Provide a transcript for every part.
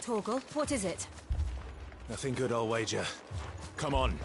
Torgal, what is it? Nothing good, I'll wager. Come on.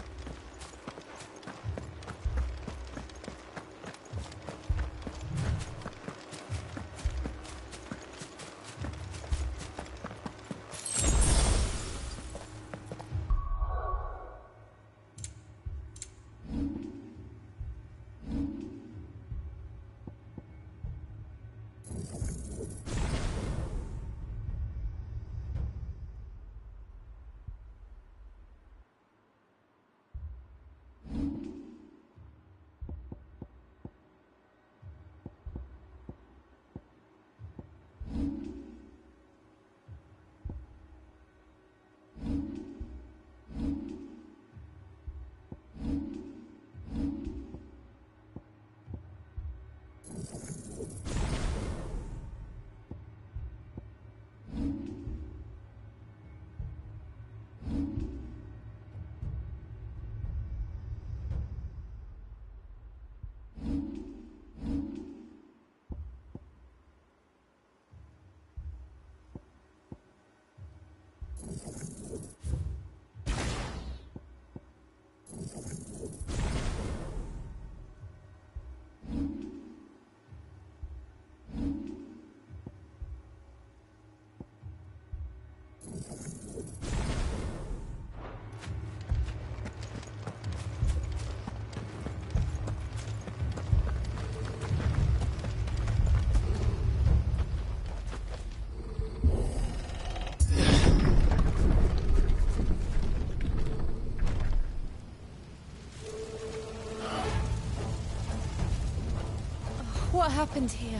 What happened here?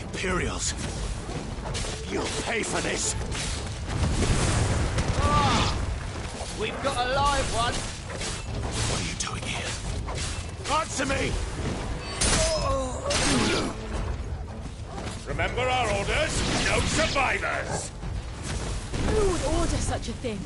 Imperials! You'll pay for this! We've got a live one! What are you doing here? Answer me! Remember our orders? No survivors! Who would order such a thing?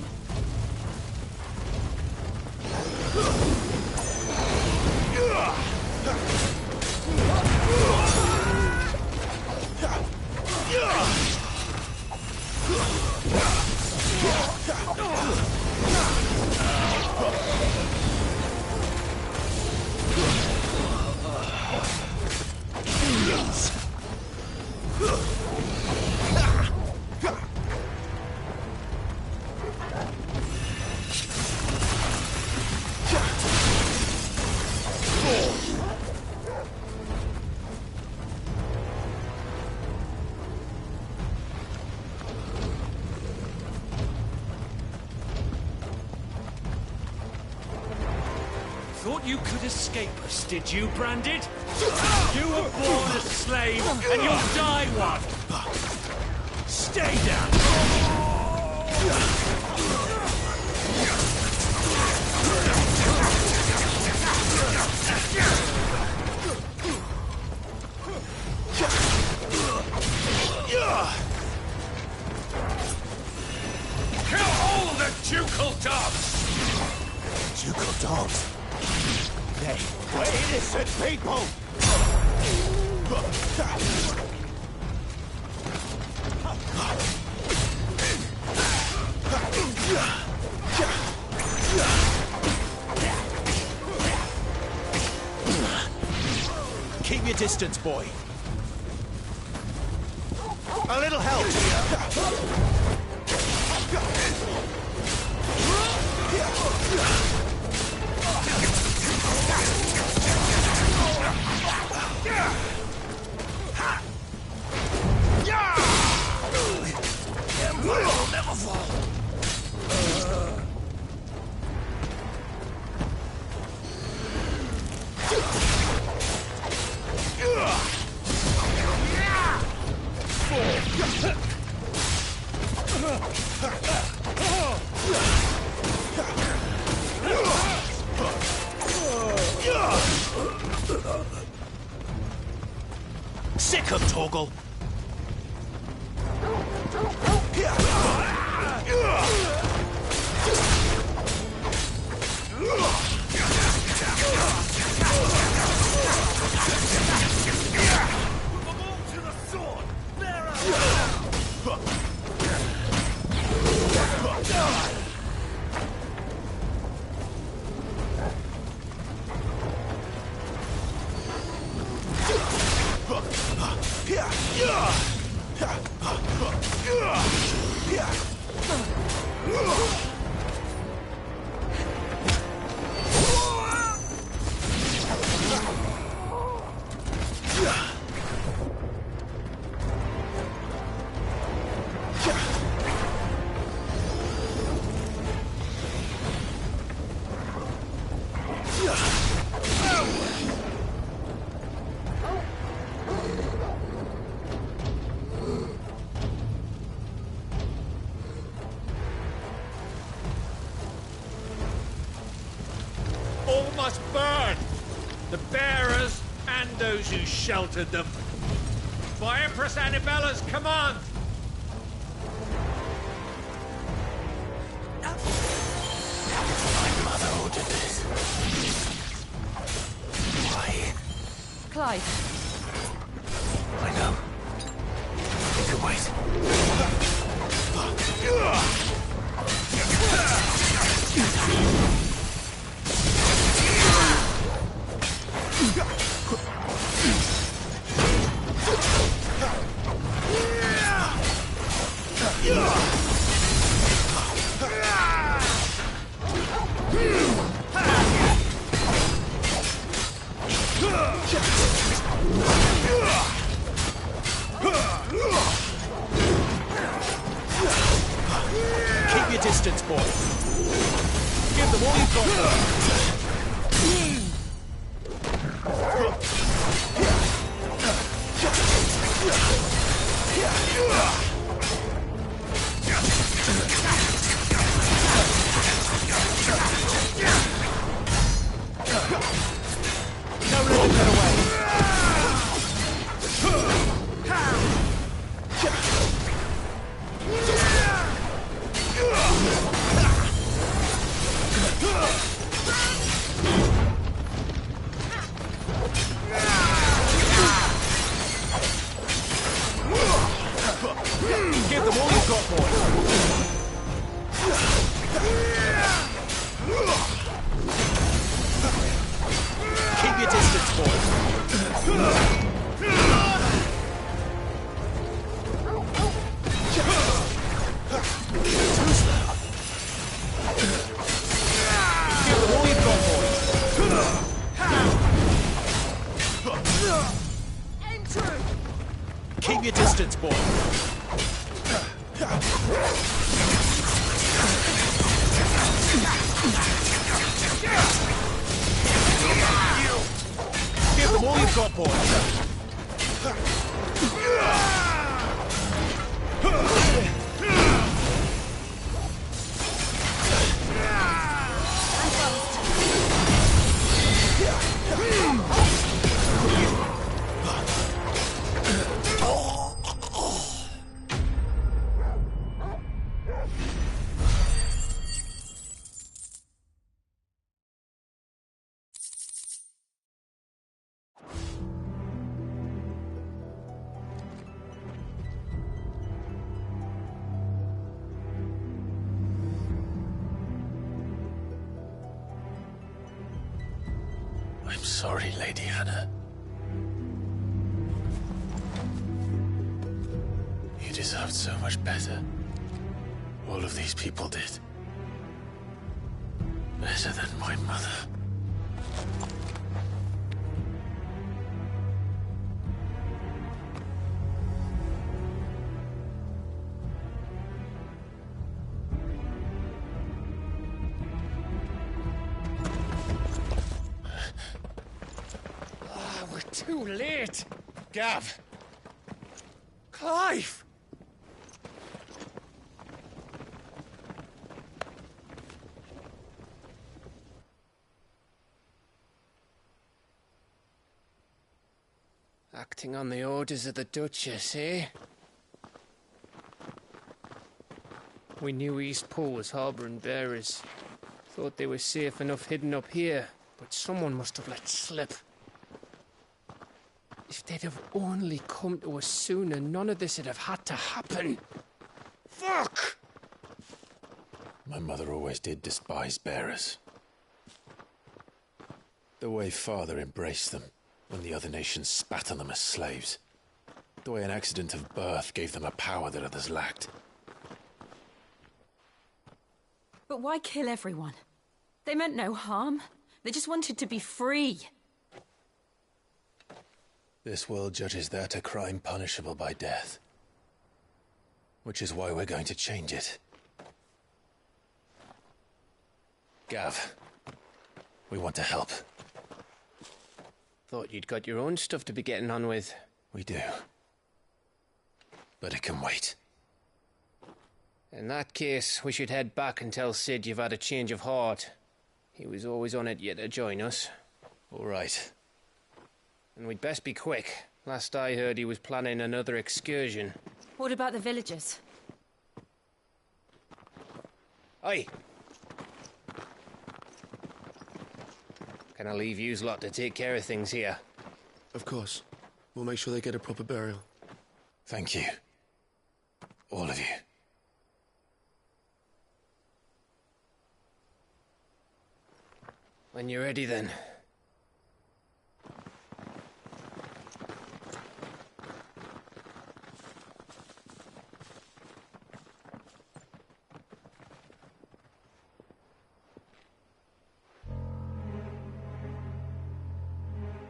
Thought you could escape us, did you, Branded? You were born a slave, and you'll die one! Stay down! Kill all the ducal dogs! Ducal dogs? They were innocent people! Keep your distance, boy. A little help! Empire will never fall! Sick of Torgal! All must burn! The bearers and those who sheltered them. By Empress Annibella's command! My mother ordered this. Why? Clive, I know. You can wait. Keep your distance, boy. Give them all you've got. Don't let them get away. Give them all you've got, boy. Keep your distance, boy. Give them all you've got, boy. Keep your distance, boy. Give them all you've got, boy. I'm sorry, Lady Hannah. You deserved so much better. All of these people did. Better than my mother. We're too late. Gav. Clive. Acting on the orders of the Duchess, eh? We knew Eastpool was harbouring bearers. Thought they were safe enough hidden up here, but someone must have let slip. If they'd have only come to us sooner, none of this would have had to happen. Fuck! My mother always did despise bearers. The way Father embraced them when the other nations spat on them as slaves. The way an accident of birth gave them a power that others lacked. But why kill everyone? They meant no harm. They just wanted to be free. This world judges that a crime punishable by death. Which is why we're going to change it. Gav, we want to help. Thought you'd got your own stuff to be getting on with. We do. But it can wait. In that case, we should head back and tell Sid you've had a change of heart. He was always on it yet to join us. All right. And we'd best be quick. Last I heard, he was planning another excursion. What about the villagers? Aye. Can I leave yous lot to take care of things here? Of course. We'll make sure they get a proper burial. Thank you. All of you. When you're ready, then.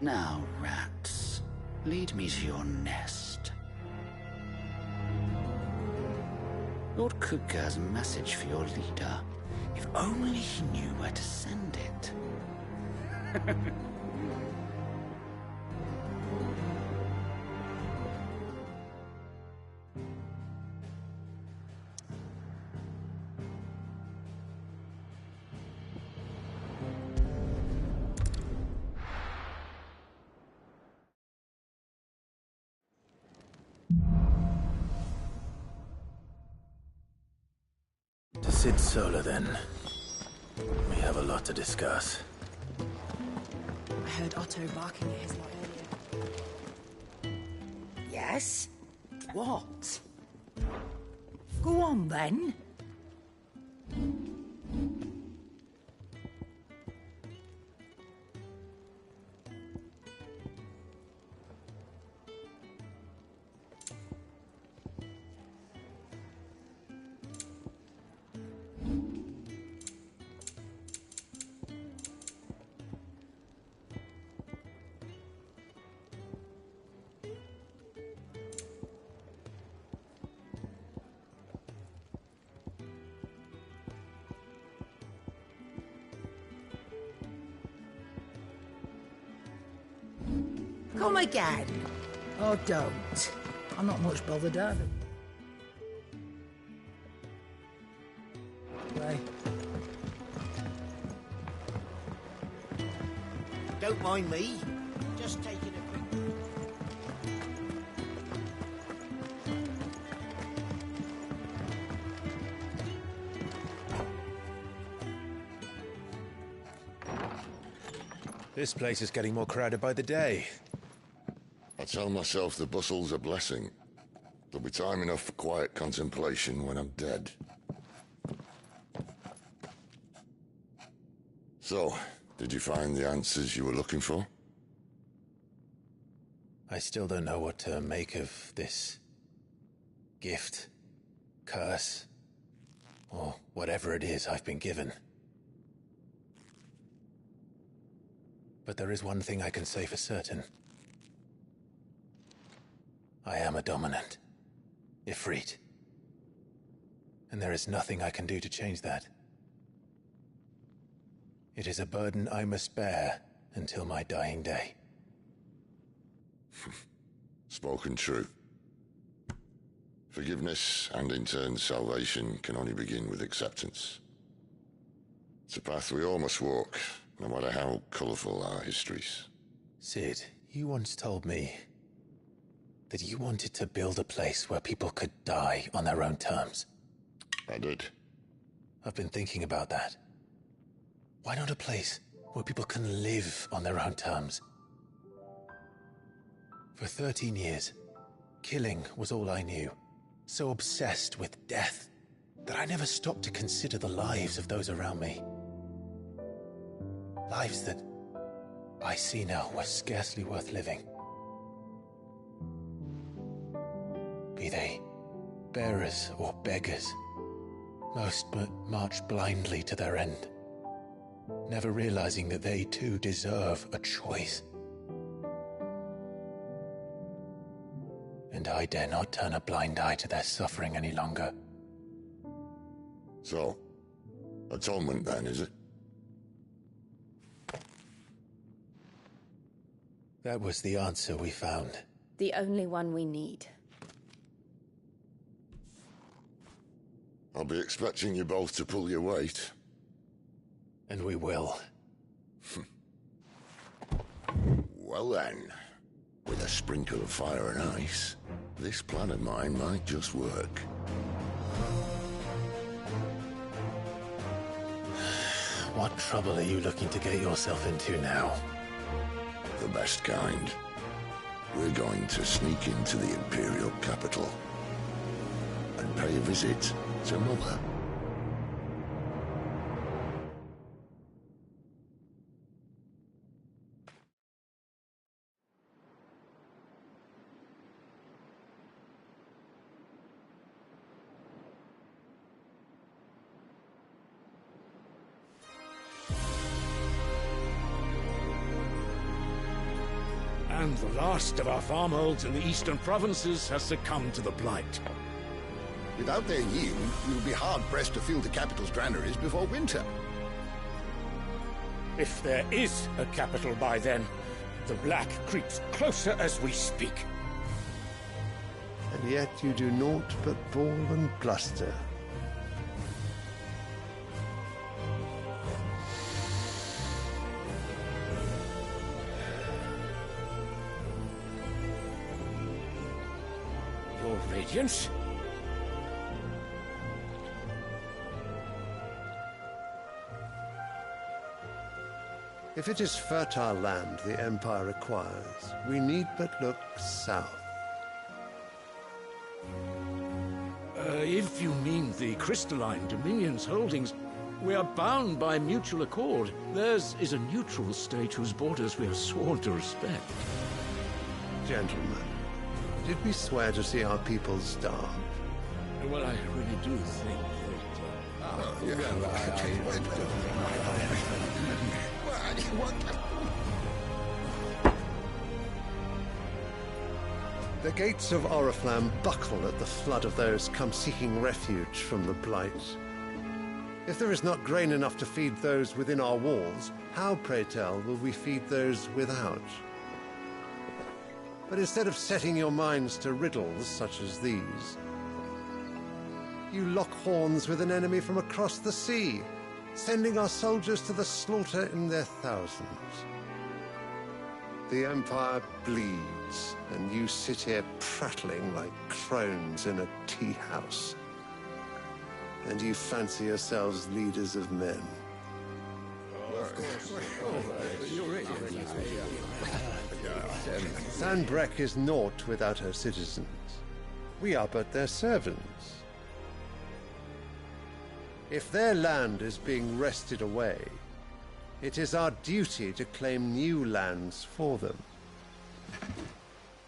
Now, rats, lead me to your nest. Lord Kupka has a message for your leader. If only he knew where to send it. To Sid Solar, then. We have a lot to discuss. I heard Otto barking at his lot earlier. Yes? What? Go on, then. Come again. Or don't. I'm not much bothered either. Right. Don't mind me. Just taking a quick... This place is getting more crowded by the day. I tell myself the bustle's a blessing. There'll be time enough for quiet contemplation when I'm dead. So, did you find the answers you were looking for? I still don't know what to make of this gift, curse, or whatever it is I've been given. But there is one thing I can say for certain. I am a dominant, Ifrit. And there is nothing I can do to change that. It is a burden I must bear until my dying day. Spoken true. Forgiveness, and in turn salvation, can only begin with acceptance. It's a path we all must walk, no matter how colourful our histories. Sid, you once told me that you wanted to build a place where people could die on their own terms. I did. I've been thinking about that. Why not a place where people can live on their own terms? For 13 years, killing was all I knew. So obsessed with death that I never stopped to consider the lives of those around me. Lives that I see now were scarcely worth living. Be they bearers or beggars, most march blindly to their end, never realizing that they too deserve a choice. And I dare not turn a blind eye to their suffering any longer. So, atonement then, is it? That was the answer we found. The only one we need. I'll be expecting you both to pull your weight. And we will. Well then, with a sprinkle of fire and ice, this plan of mine might just work. What trouble are you looking to get yourself into now? The best kind. We're going to sneak into the Imperial capital and pay a visit to Mother. And the last of our farmholds in the eastern provinces has succumbed to the blight. Without their yield, we will be hard-pressed to fill the capital's granaries before winter. If there is a capital by then, the black creeps closer as we speak. And yet you do naught but bawl and bluster. Your Radiance? If it is fertile land the Empire requires, we need but look south. If you mean the crystalline Dominion's holdings, we are bound by mutual accord. Theirs is a neutral state whose borders we are sworn to respect. Gentlemen, did we swear to see our people starve? Well, I really do think The gates of Oriflamme buckle at the flood of those come seeking refuge from the blight. If there is not grain enough to feed those within our walls, how, pray tell, will we feed those without? But instead of setting your minds to riddles such as these, you lock horns with an enemy from across the sea, sending our soldiers to the slaughter in their thousands. The Empire bleeds, and you sit here prattling like crones in a tea house. And you fancy yourselves leaders of men. Sanbreque is naught without her citizens. We are but their servants. If their land is being wrested away, it is our duty to claim new lands for them.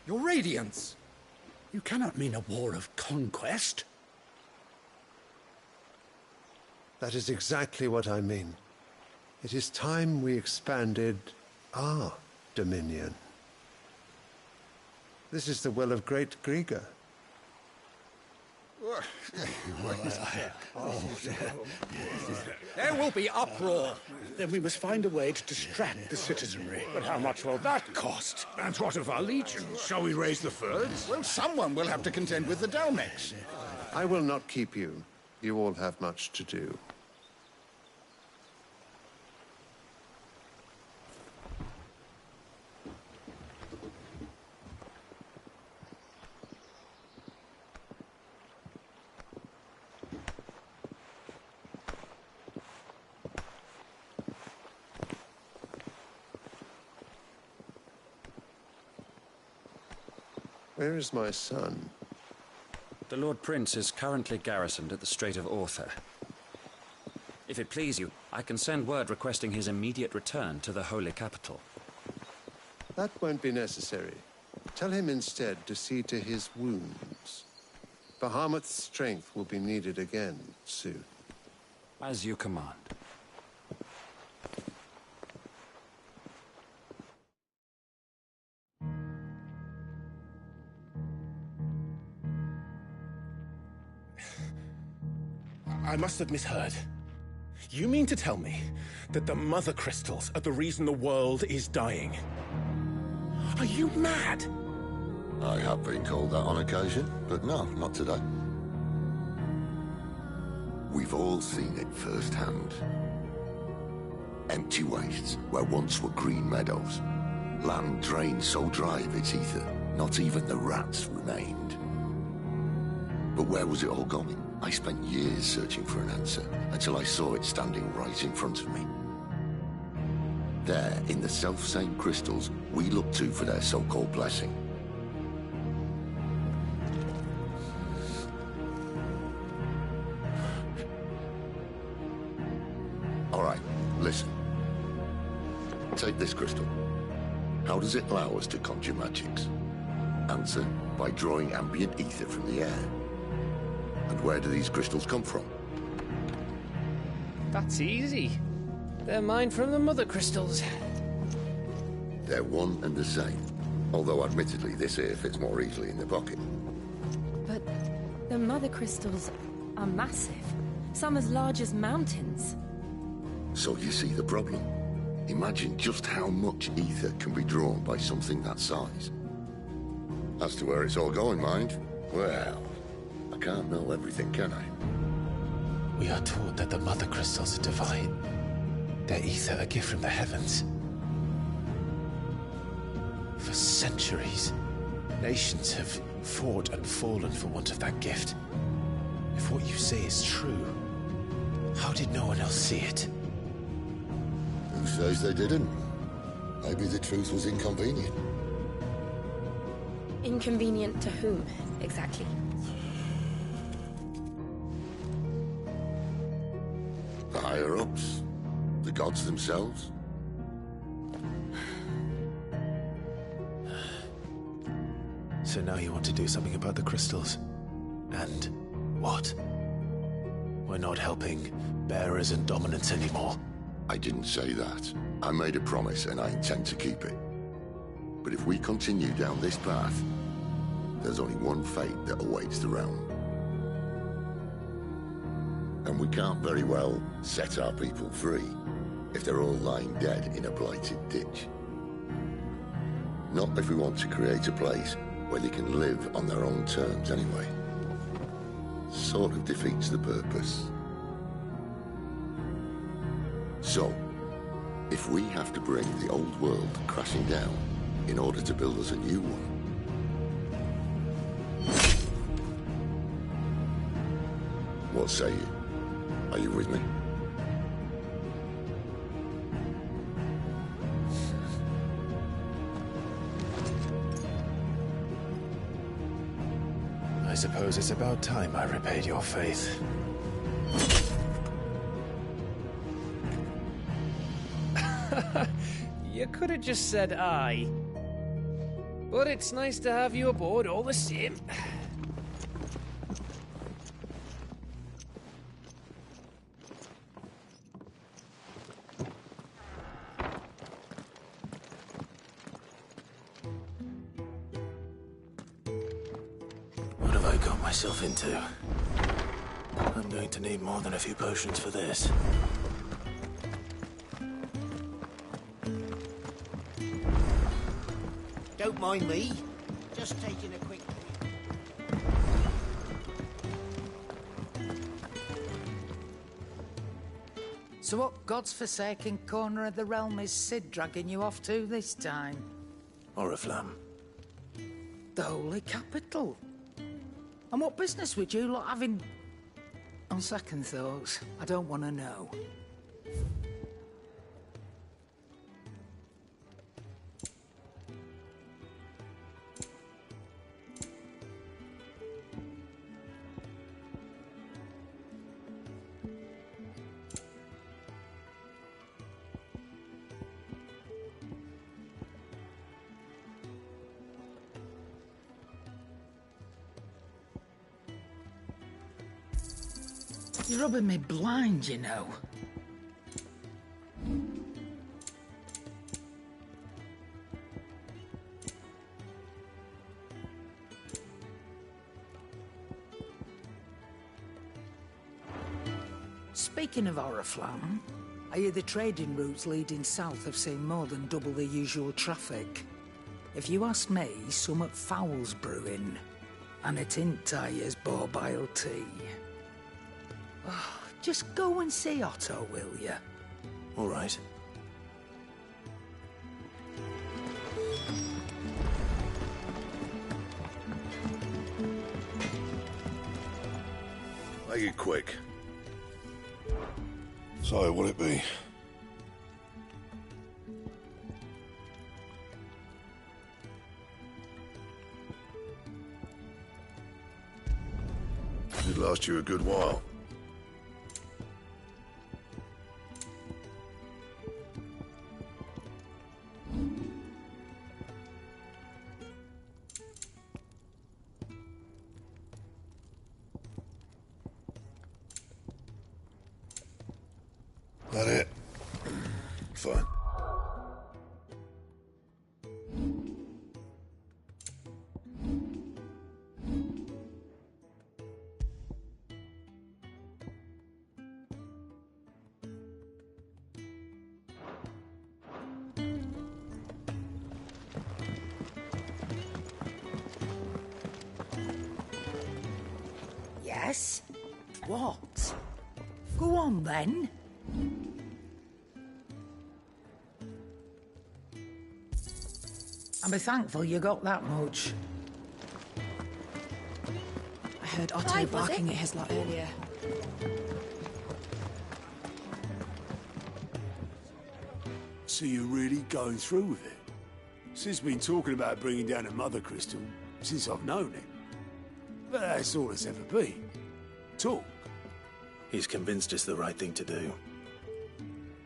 Your Radiance! You cannot mean a war of conquest. That is exactly what I mean. It is time we expanded our dominion. This is the will of great Grieger. There will be uproar. Then we must find a way to distract the citizenry. But how much will that cost? And what of our legions? Shall we raise the furs? Well, someone will have to contend with the Dalmex. I will not keep you. You all have much to do. Where is my son? The Lord Prince is currently garrisoned at the Strait of Author. If it please you, I can send word requesting his immediate return to the Holy Capital. That won't be necessary. Tell him instead to see to his wounds. Bahamut's strength will be needed again soon. As you command. I must have misheard. You mean to tell me that the mother crystals are the reason the world is dying? Are you mad? I have been called that on occasion, but no, not today. We've all seen it firsthand. Empty wastes where once were green meadows. Land drained so dry of its ether, not even the rats remained. But where was it all going? I spent years searching for an answer, until I saw it standing right in front of me. There, in the self-same crystals we look to for their so-called blessing. All right, listen. Take this crystal. How does it allow us to conjure magics? Answer, by drawing ambient ether from the air. And where do these crystals come from? That's easy. They're mine from the mother crystals. They're one and the same. Although admittedly this here fits more easily in the pocket. But the mother crystals are massive. Some as large as mountains. So you see the problem. Imagine just how much ether can be drawn by something that size. As to where it's all going, mind, well, I can't know everything, can I? We are taught that the mother crystals are divine. Their ether a gift from the heavens. For centuries, nations have fought and fallen for want of that gift. If what you say is true, how did no one else see it? Who says they didn't? Maybe the truth was inconvenient. Inconvenient to whom, exactly? The higher-ups? The gods themselves? So now you want to do something about the crystals. And what? We're not helping bearers and dominants anymore. I didn't say that. I made a promise and I intend to keep it. But if we continue down this path, there's only one fate that awaits the realm. And we can't very well set our people free if they're all lying dead in a blighted ditch. Not if we want to create a place where they can live on their own terms anyway. Sort of defeats the purpose. So, if we have to bring the old world crashing down in order to build us a new one, what say you? Are you with me? I suppose it's about time I repaid your faith. You could have just said aye. But it's nice to have you aboard all the same. What have I got myself into? I'm going to need more than a few potions for this. Don't mind me. Just taking a quick... So what God's forsaken corner of the realm is Sid dragging you off to this time? Oriflamme. The Holy Capital. And what business would you lot having... On second thoughts, I don't want to know. You're rubbing me blind, you know. Speaking of Oriflamme, I hear the trading routes leading south have seen more than double the usual traffic. If you ask me, summat foul's brewing, and it ain't Tyre's borbile tea. Oh, just go and see Otto, will ya? All right. Make it quick. So, what'll it be? It'd last you a good while. That it? Fine. Yes? What? Go on, then. I'll be thankful you got that much. I heard Otto Clive, was barking it? at his lot earlier. So you're really going through with it? Sid's been talking about bringing down a mother crystal since I've known him. But that's all it's ever been. Talk. He's convinced it's the right thing to do.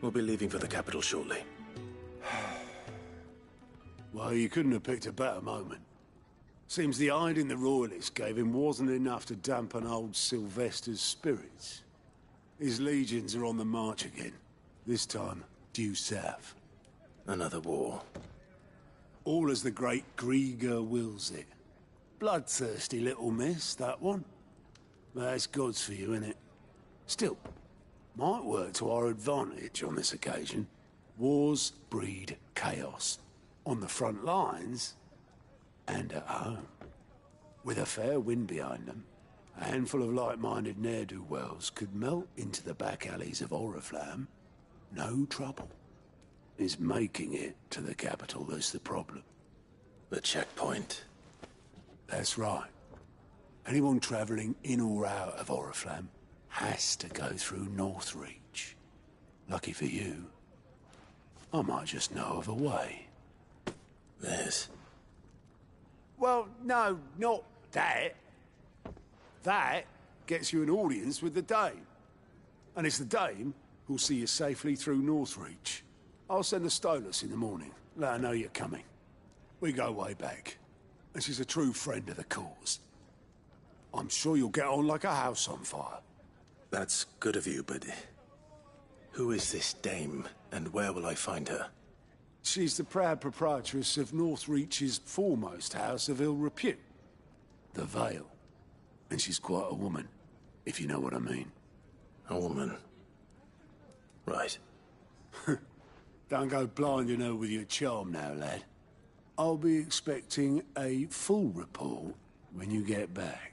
We'll be leaving for the capital shortly. Well, you couldn't have picked a better moment. Seems the hiding the Royalists gave him wasn't enough to dampen old Sylvester's spirits. His legions are on the march again. This time, due south. Another war. All as the great Grieger wills it. Bloodthirsty little miss, that one. But that's God's for you, innit? Still, might work to our advantage on this occasion. Wars breed chaos. On the front lines, and at home. With a fair wind behind them, a handful of like-minded ne'er-do-wells could melt into the back alleys of Oriflamme. No trouble. It's making it to the capital that's the problem. The checkpoint. That's right. Anyone travelling in or out of Oriflamme has to go through Northreach. Lucky for you, I might just know of a way. This? Well, no, not that. That gets you an audience with the Dame. And it's the Dame who'll see you safely through Northreach. I'll send the Stolas in the morning. Let her know you're coming. We go way back. And she's a true friend of the cause. I'm sure you'll get on like a house on fire. That's good of you, but... who is this Dame, and where will I find her? She's the proud proprietress of Northreach's foremost house of ill repute, the Vale. And she's quite a woman, if you know what I mean. A woman? Right. Don't go blinding her with your charm now, lad. I'll be expecting a full report when you get back.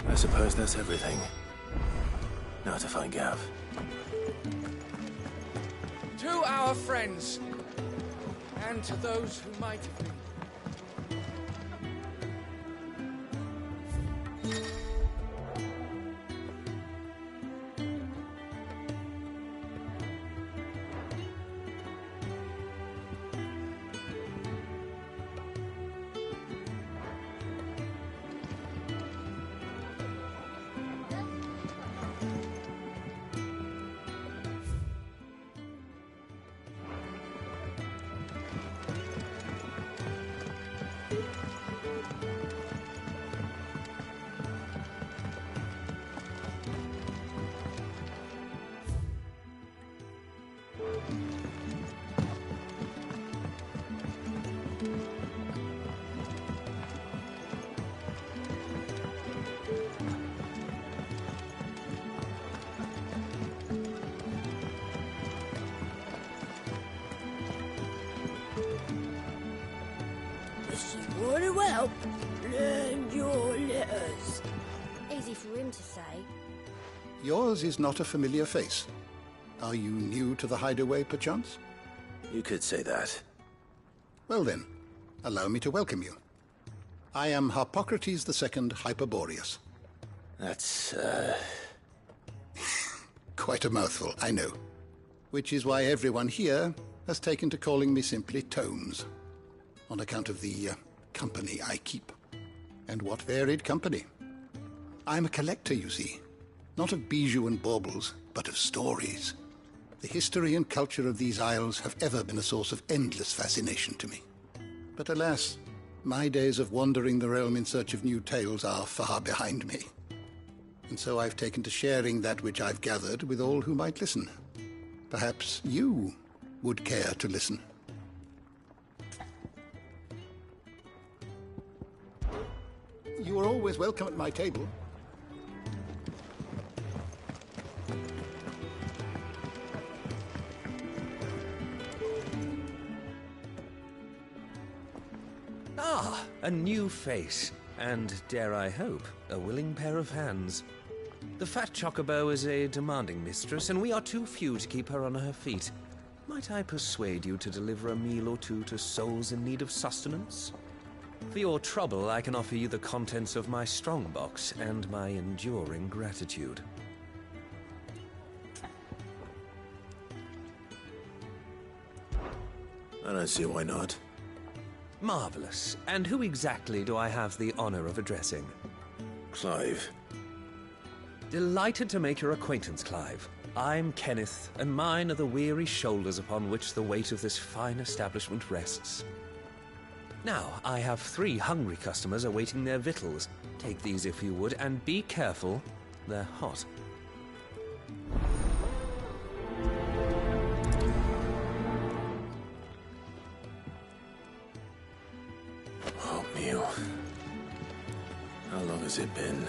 I suppose that's everything. Now to find Gav. To our friends, and to those who might have been. That's easy for him to say. Yours is not a familiar face. Are you new to the hideaway, perchance? You could say that. Well then, allow me to welcome you. I am Harpocrates II Hyperboreus. That's, Quite a mouthful, I know. Which is why everyone here has taken to calling me simply Tomes, on account of the company I keep. And what varied company. I'm a collector, you see. Not of bijou and baubles, but of stories. The history and culture of these isles have ever been a source of endless fascination to me. But alas, my days of wandering the realm in search of new tales are far behind me. And so I've taken to sharing that which I've gathered with all who might listen. Perhaps you would care to listen. You are always welcome at my table. Ah, a new face. And, dare I hope, a willing pair of hands. The fat chocobo is a demanding mistress, and we are too few to keep her on her feet. Might I persuade you to deliver a meal or two to souls in need of sustenance? For your trouble, I can offer you the contents of my strongbox and my enduring gratitude. I don't see why not. Marvelous. And who exactly do I have the honor of addressing? Clive. Delighted to make your acquaintance, Clive. I'm Kenneth, and mine are the weary shoulders upon which the weight of this fine establishment rests. Now, I have 3 hungry customers awaiting their victuals. Take these if you would, and be careful, they're hot. Oh, meal. How long has it been?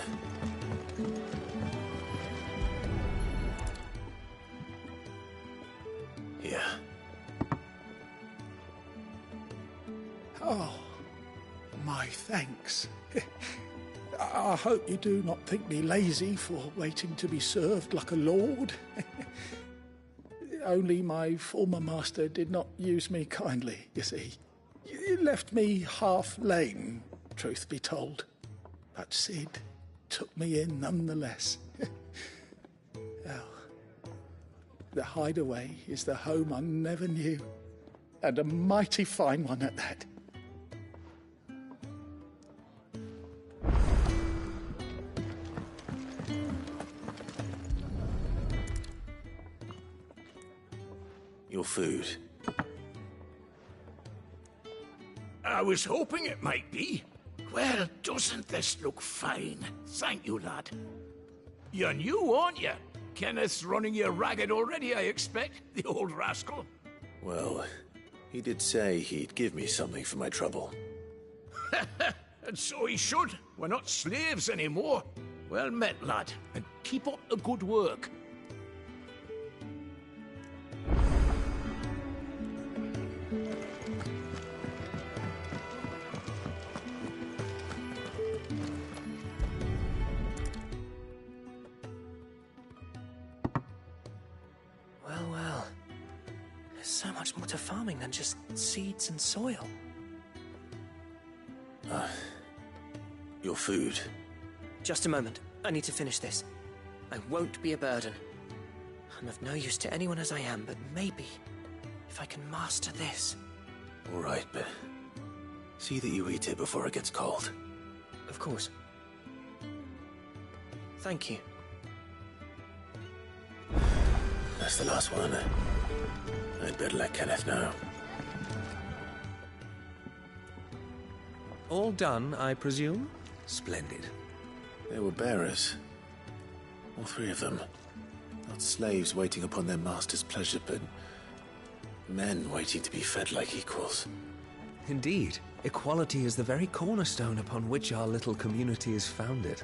Yeah. Oh, my thanks. I hope you do not think me lazy for waiting to be served like a lord. Only my former master did not use me kindly, you see. He left me half lame, truth be told. But Sid took me in nonetheless. Well, the hideaway is the home I never knew, and a mighty fine one at that. Your food. I was hoping it might be. Well, doesn't this look fine? Thank you, lad. You're new, aren't you? Kenneth's running you ragged already, I expect, the old rascal. Well, he did say he'd give me something for my trouble. And so he should. We're not slaves anymore. Well met, lad, and keep up the good work. Well. There's so much more to farming than just seeds and soil. Your food. Just a moment. I need to finish this. I won't be a burden. I'm of no use to anyone as I am, but maybe if I can master this. All right, but see that you eat it before it gets cold. Of course. Thank you. That's the last one. I'd better let Kenneth know. All done, I presume? Splendid. They were bearers. All 3 of them. Not slaves waiting upon their master's pleasure, but men waiting to be fed like equals. Indeed. Equality is the very cornerstone upon which our little community is founded.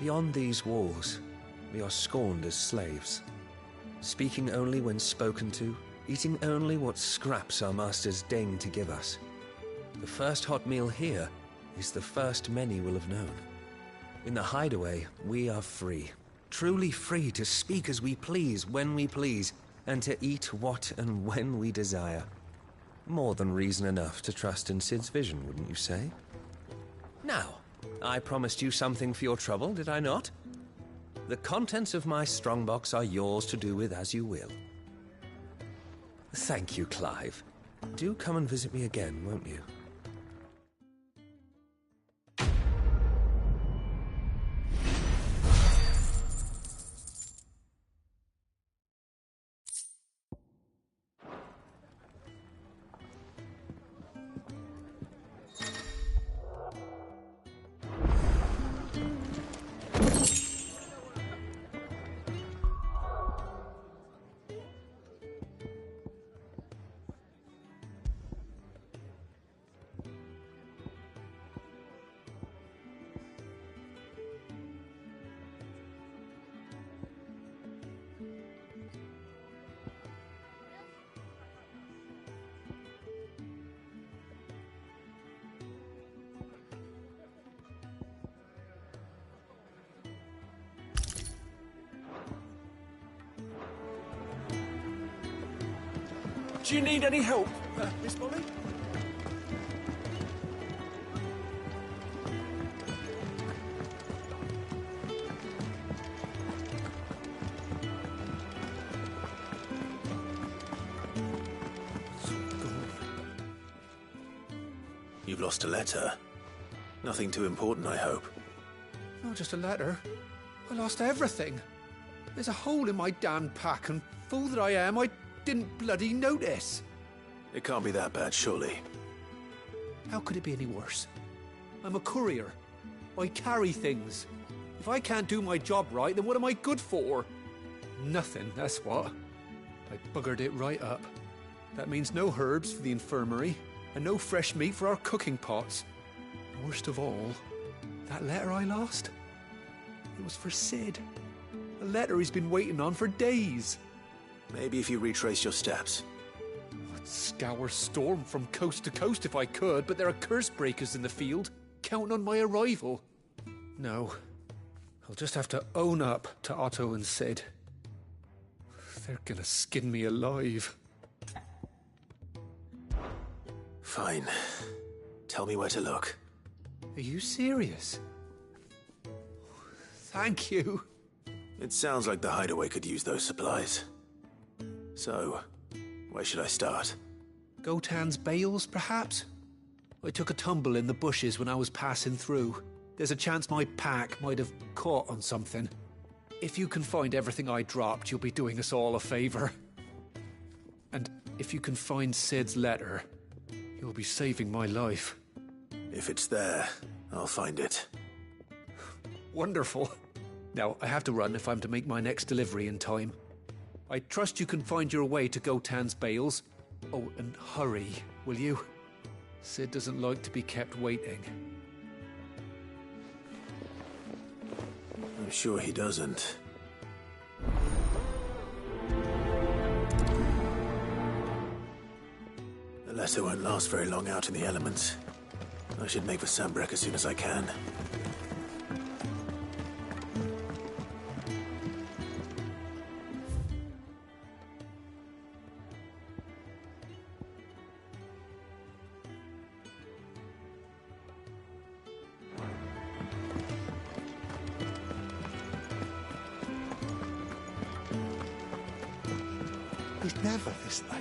Beyond these walls, we are scorned as slaves. Speaking only when spoken to, eating only what scraps our masters deign to give us. The first hot meal here is the first many will have known. In the hideaway, we are free. Truly free to speak as we please, when we please, and to eat what and when we desire. More than reason enough to trust in Sid's vision, wouldn't you say? Now, I promised you something for your trouble, did I not? The contents of my strongbox are yours to do with as you will. Thank you, Clive. Do come and visit me again, won't you? Do you need any help, Miss Molly? You've lost a letter. Nothing too important, I hope. Not just a letter. I lost everything. There's a hole in my damn pack, and fool that I am, I didn't bloody notice. It can't be that bad, surely. How could it be any worse? I'm a courier. I carry things. If I can't do my job right, then what am I good for? Nothing, that's what. I buggered it right up. That means no herbs for the infirmary, and no fresh meat for our cooking pots. And worst of all, that letter I lost? It was for Sid. A letter he's been waiting on for days. Maybe if you retrace your steps. I'd scour Storm from coast to coast if I could, but there are curse breakers in the field, counting on my arrival. No. I'll just have to own up to Otto and Sid. They're gonna skin me alive. Fine. Tell me where to look. Are you serious? Thank you. It sounds like the hideaway could use those supplies. So, where should I start? Gotan's bales, perhaps? I took a tumble in the bushes when I was passing through. There's a chance my pack might have caught on something. If you can find everything I dropped, you'll be doing us all a favor. And if you can find Sid's letter, you'll be saving my life. If it's there, I'll find it. Wonderful. Now, I have to run if I'm to make my next delivery in time. I trust you can find your way to Gotan's bales. Oh, and hurry, will you? Sid doesn't like to be kept waiting. I'm sure he doesn't. The letter won't last very long out in the elements. I should make for Sambrek as soon as I can. He's never this late.